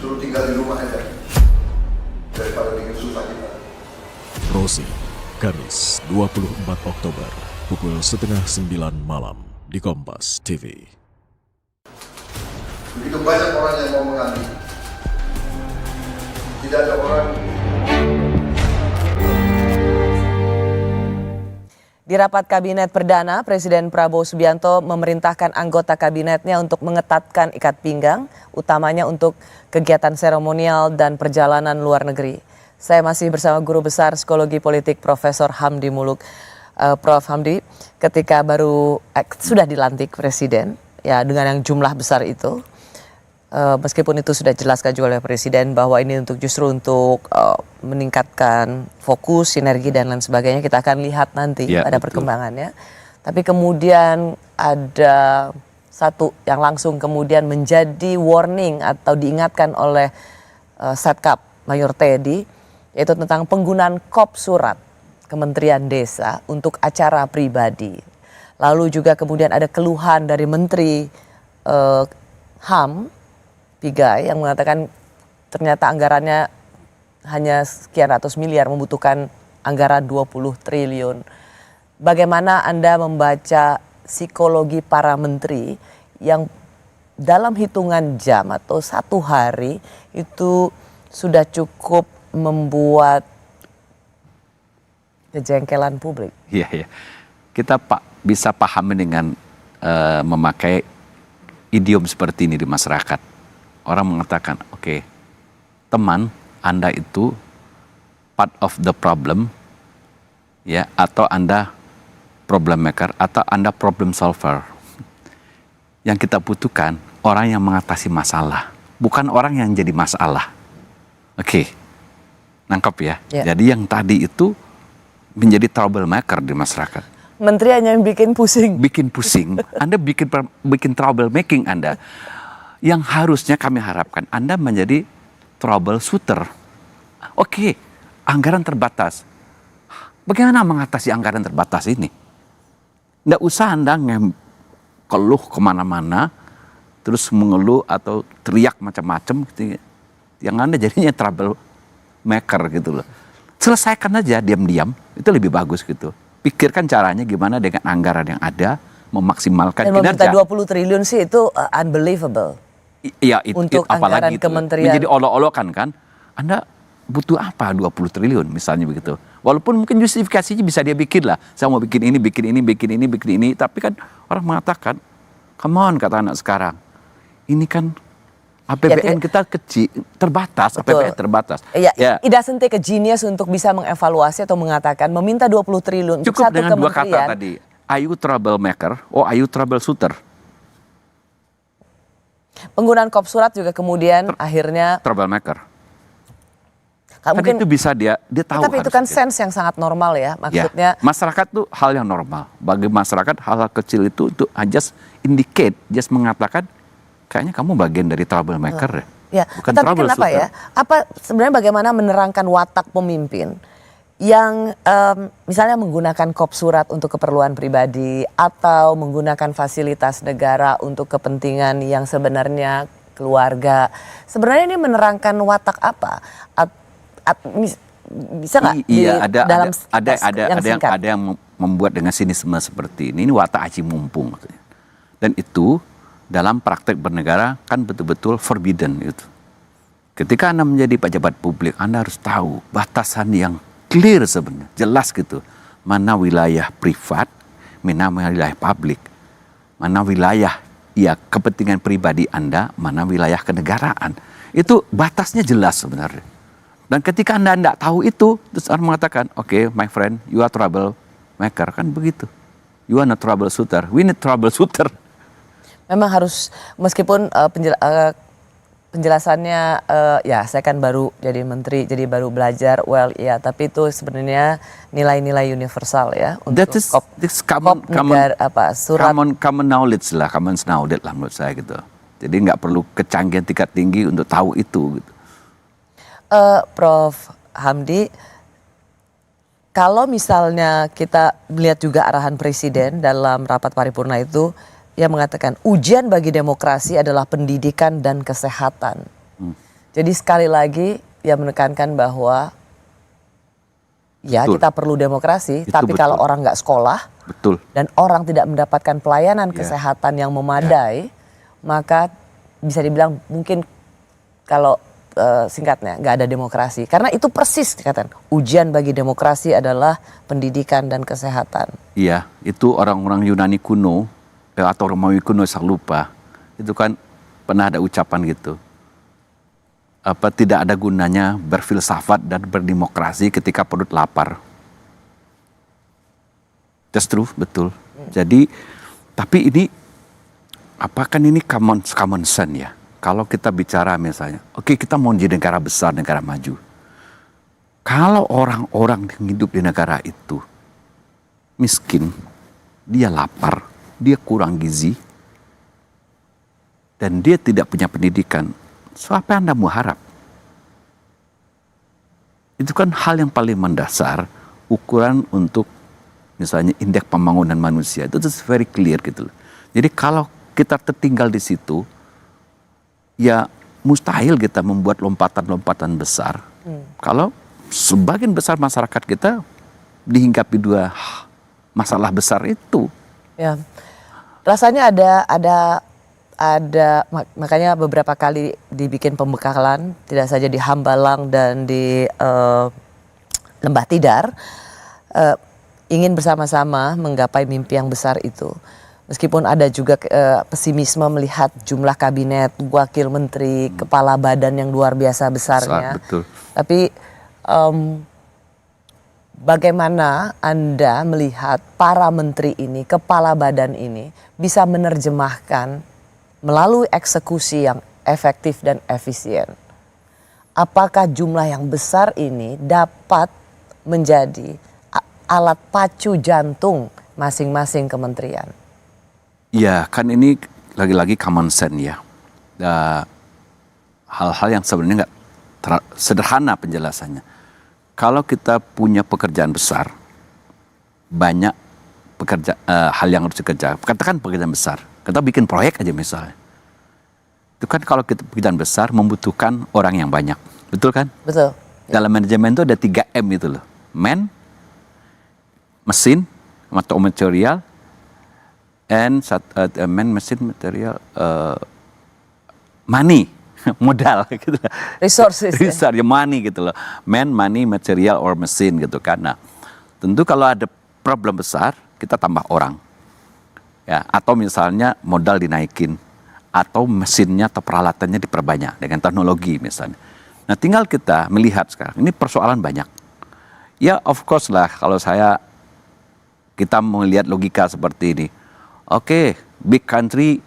suruh tinggal di rumah aja daripada bikin susah kita. Rosi, Kamis 24 Oktober pukul setengah 9 malam di Kompas TV. Begitu banyak orang yang mau mengambil, tidak ada orang. Di rapat kabinet perdana, Presiden Prabowo Subianto memerintahkan anggota kabinetnya untuk mengetatkan ikat pinggang, utamanya untuk kegiatan seremonial dan perjalanan luar negeri. Saya masih bersama Guru Besar Psikologi Politik Profesor Hamdi Muluk. Prof. Hamdi, ketika sudah dilantik Presiden, ya dengan yang jumlah besar itu, meskipun itu sudah jelaskan juga oleh Presiden bahwa ini justru untuk meningkatkan fokus, sinergi dan lain sebagainya, kita akan lihat nanti pada perkembangannya. Tapi kemudian ada satu yang langsung kemudian menjadi warning atau diingatkan oleh Setkap Mayor Teddy, yaitu tentang penggunaan kop surat Kementerian Desa untuk acara pribadi. Lalu juga kemudian ada keluhan dari Menteri HAM Pigai yang mengatakan ternyata anggarannya hanya sekian ratus miliar, membutuhkan anggaran 20 triliun. Bagaimana Anda membaca psikologi para menteri yang dalam hitungan jam atau satu hari itu sudah cukup membuat kejengkelan publik? Iya. Kita bisa pahami dengan memakai idiom seperti ini di masyarakat. Orang mengatakan, oke, teman Anda itu part of the problem, ya, atau Anda problem maker, atau Anda problem solver. Yang kita butuhkan orang yang mengatasi masalah, bukan orang yang jadi masalah. Oke, nangkep ya? Jadi yang tadi itu menjadi troublemaker di masyarakat. Menteri hanya yang bikin pusing. Bikin pusing. Anda bikin trouble making Anda. Yang harusnya kami harapkan Anda menjadi troubleshooter. Oke, anggaran terbatas. Bagaimana mengatasi anggaran terbatas ini? Nggak usah Anda keluh kemana-mana, terus mengeluh atau teriak macam-macam. Yang Anda jadinya troublemaker gitu loh. Selesaikan aja diam-diam, itu lebih bagus gitu. Pikirkan caranya gimana dengan anggaran yang ada, memaksimalkan kinerja. Dan meminta 20 triliun sih itu unbelievable. Iya, untuk anggaran kementerian. Menjadi olok-olokan kan. Anda butuh apa 20 triliun misalnya begitu. Walaupun mungkin justifikasinya bisa dia bikin lah. Saya mau bikin ini. Tapi kan orang mengatakan, come on kata anak sekarang. Ini kan APBN kita kecil, terbatas. Betul. APBN terbatas. It doesn't take a genius untuk bisa mengevaluasi atau mengatakan meminta 20 triliun untuk cukup satu dengan dua kementerian. kata tadi. Are you troublemaker? Are you troubleshooter? Penggunaan kop surat juga kemudian akhirnya troublemaker. Mungkin itu bisa dia tahu. Tapi itu kan sense yang sangat normal ya, maksudnya. Ya, masyarakat tuh hal yang normal. Bagi masyarakat hal-hal kecil itu just indicate, just mengatakan kayaknya kamu bagian dari troublemaker ya. Bukan tapi kenapa ya? Apa sebenarnya bagaimana menerangkan watak pemimpin yang misalnya menggunakan kop surat untuk keperluan pribadi atau menggunakan fasilitas negara untuk kepentingan yang sebenarnya keluarga. Sebenarnya ini menerangkan watak apa? Bisa nggak ada yang membuat dengan sinisme seperti ini watak aji mumpung. Dan itu dalam praktek bernegara kan betul-betul forbidden itu. Ketika Anda menjadi pejabat publik, Anda harus tahu batasan yang clear sebenarnya, jelas gitu. Mana wilayah privat, mana wilayah publik. Mana wilayah kepentingan pribadi Anda, mana wilayah kenegaraan. Itu batasnya jelas sebenarnya. Dan ketika Anda tidak tahu itu, terus orang mengatakan, oke, my friend, you are troublemaker, kan begitu. You are not troubleshooter, we need troubleshooter. Memang harus, meskipun penjelasannya ya saya kan baru jadi menteri, jadi baru belajar, tapi itu sebenarnya nilai-nilai universal ya untuk surat common knowledge lah, common knowledge lah menurut saya gitu. Jadi nggak perlu kecanggihan tingkat tinggi untuk tahu itu gitu. Prof. Hamdi, kalau misalnya kita melihat juga arahan Presiden dalam rapat paripurna itu, ia mengatakan ujian bagi demokrasi adalah pendidikan dan kesehatan. Jadi sekali lagi ia menekankan bahwa ya Betul. kita perlu demokrasi, Itu tapi kalau betul. orang nggak sekolah Betul. dan orang tidak mendapatkan pelayanan Ya. kesehatan yang memadai, maka bisa dibilang mungkin kalau singkatnya nggak ada demokrasi. Karena itu persis dikatakan ujian bagi demokrasi adalah pendidikan dan kesehatan. Iya, itu orang-orang Yunani kuno atau Romawi kuno saya lupa. Itu kan pernah ada ucapan gitu. Apa tidak ada gunanya berfilsafat dan berdemokrasi ketika perut lapar. That's true, betul. Jadi, tapi ini apakah ini common sense ya? Kalau kita bicara misalnya, oke, kita mau jadi negara besar, negara maju. Kalau orang-orang yang hidup di negara itu miskin, dia lapar, dia kurang gizi, dan dia tidak punya pendidikan, so apa yang Anda mau harap? Itu kan hal yang paling mendasar, ukuran untuk misalnya indeks pembangunan manusia, itu very clear gitu loh. Jadi kalau kita tertinggal di situ, ya mustahil kita membuat lompatan-lompatan besar. Kalau sebagian besar masyarakat kita dihinggapi dua masalah besar itu. Ya, rasanya ada makanya beberapa kali dibikin pembekalan, tidak saja di Hambalang dan di Lembah Tidar, ingin bersama-sama menggapai mimpi yang besar itu. Meskipun ada juga pesimisme melihat jumlah kabinet, wakil menteri, kepala badan yang luar biasa besarnya. Betul. Tapi bagaimana Anda melihat para menteri ini, kepala badan ini bisa menerjemahkan melalui eksekusi yang efektif dan efisien? Apakah jumlah yang besar ini dapat menjadi alat pacu jantung masing-masing kementerian? Ya, kan ini lagi-lagi common sense ya. Hal-hal yang sebenarnya nggak sederhana penjelasannya. Kalau kita punya pekerjaan besar, banyak hal yang harus dikerja. Katakan pekerjaan besar, kita bikin proyek aja misalnya. Itu kan kalau kita pekerjaan besar membutuhkan orang yang banyak, betul kan? Betul. Dalam manajemen itu ada 3M itu loh. Man, mesin, atau material, and man, mesin, material, money, modal gitu. Resources. Resource, ya money gitu loh. Man, money, material, or mesin gitu kan. Nah, tentu kalau ada problem besar, kita tambah orang. Ya, atau misalnya modal dinaikin, atau mesinnya atau peralatannya diperbanyak dengan teknologi misalnya. Nah, tinggal kita melihat sekarang, ini persoalan banyak. Ya, of course lah, kalau kita melihat logika seperti ini. Oke, big country,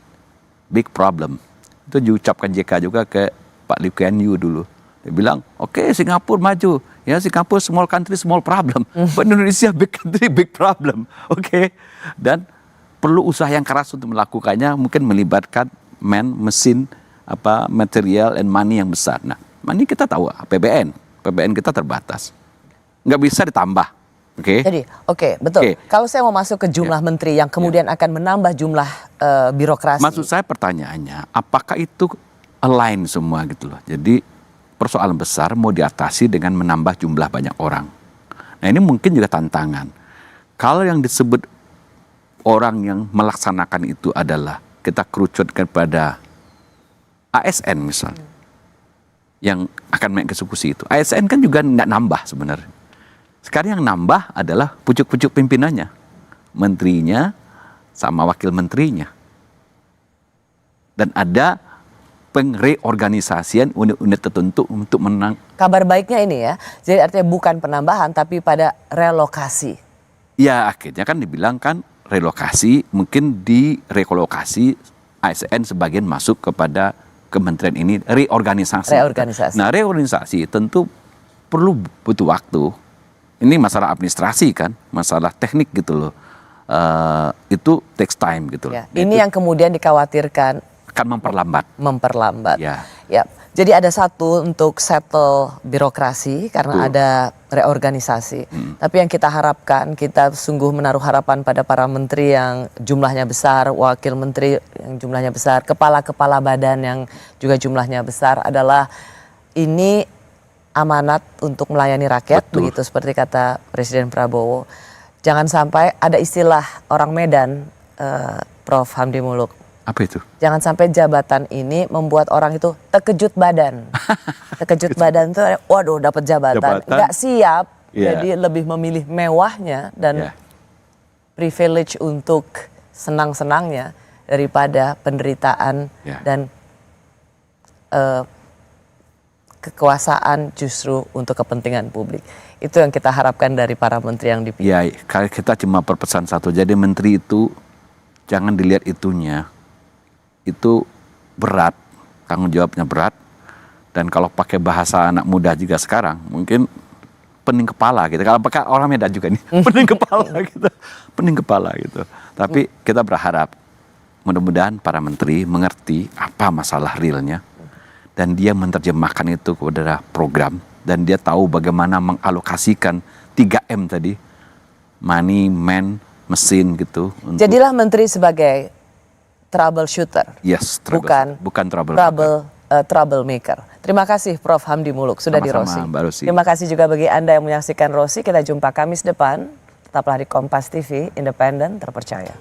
big problem. Itu diucapkan JK juga ke Pak Lee Kuan Yew dulu. Dia bilang, oke, Singapura maju. Ya, Singapura small country, small problem. But Indonesia big country, big problem. Oke. Dan perlu usaha yang keras untuk melakukannya, mungkin melibatkan mesin, material, and money yang besar. Nah, money kita tahu, PBN kita terbatas. Nggak bisa ditambah. Oke. Jadi, betul. Oke. Kalau saya mau masuk ke jumlah menteri yang kemudian akan menambah jumlah birokrasi. Maksud saya pertanyaannya, apakah itu align semua gitu loh. Jadi persoalan besar mau diatasi dengan menambah jumlah banyak orang. Nah, ini mungkin juga tantangan. Kalau yang disebut orang yang melaksanakan itu adalah kita kerucutkan pada ASN misalnya, yang akan mengeksekusi itu. ASN kan juga nggak nambah sebenarnya. Sekarang yang nambah adalah pucuk-pucuk pimpinannya, menterinya sama wakil menterinya. Dan ada pengreorganisasian unit-unit tertentu untuk menang. Kabar baiknya ini ya, jadi artinya bukan penambahan tapi pada relokasi. Ya, akhirnya kan dibilang kan relokasi, mungkin direkolokasi ASN sebagian masuk kepada kementerian ini, reorganisasi. Nah, reorganisasi tentu butuh waktu. Ini masalah administrasi kan, masalah teknik gitu loh. Itu takes time gitu loh. Ya, ini yang kemudian dikhawatirkan akan memperlambat. Ya. Jadi ada satu untuk settle birokrasi karena ada reorganisasi. Tapi yang kita harapkan, kita sungguh menaruh harapan pada para menteri yang jumlahnya besar, wakil menteri yang jumlahnya besar, kepala-kepala badan yang juga jumlahnya besar adalah ini amanat untuk melayani rakyat, Betul. begitu seperti kata Presiden Prabowo. Jangan sampai ada istilah orang Medan, Prof. Hamdi Muluk. Apa itu? Jangan sampai jabatan ini membuat orang itu terkejut badan. Terkejut badan tuh, waduh dapat jabatan, nggak siap, Iya. jadi lebih memilih mewahnya dan Ya. privilege untuk senang-senangnya daripada penderitaan Ya. dan kekuasaan justru untuk kepentingan publik. Itu yang kita harapkan dari para menteri yang dipilih. Ya, kalau kita cuma berpesan satu. Jadi menteri itu jangan dilihat itunya. Itu berat, tanggung jawabnya berat. Dan kalau pakai bahasa anak muda juga sekarang, mungkin pening kepala gitu. Kalau pakai orang Medan juga nih, pening kepala gitu. Pening kepala gitu. Tapi kita berharap mudah-mudahan para menteri mengerti apa masalah realnya. Dan dia menerjemahkan itu kepada program. Dan dia tahu bagaimana mengalokasikan 3M tadi. Money, man, mesin gitu. Untuk, Jadilah menteri sebagai troubleshooter, yes, bukan troublemaker. Terima kasih Prof. Hamdi Muluk sudah di Sama-sama, Rosi. Mbak Rosi. Terima kasih juga bagi Anda yang menyaksikan Rosi. Kita jumpa Kamis depan. Tetaplah di Kompas TV, independen, terpercaya.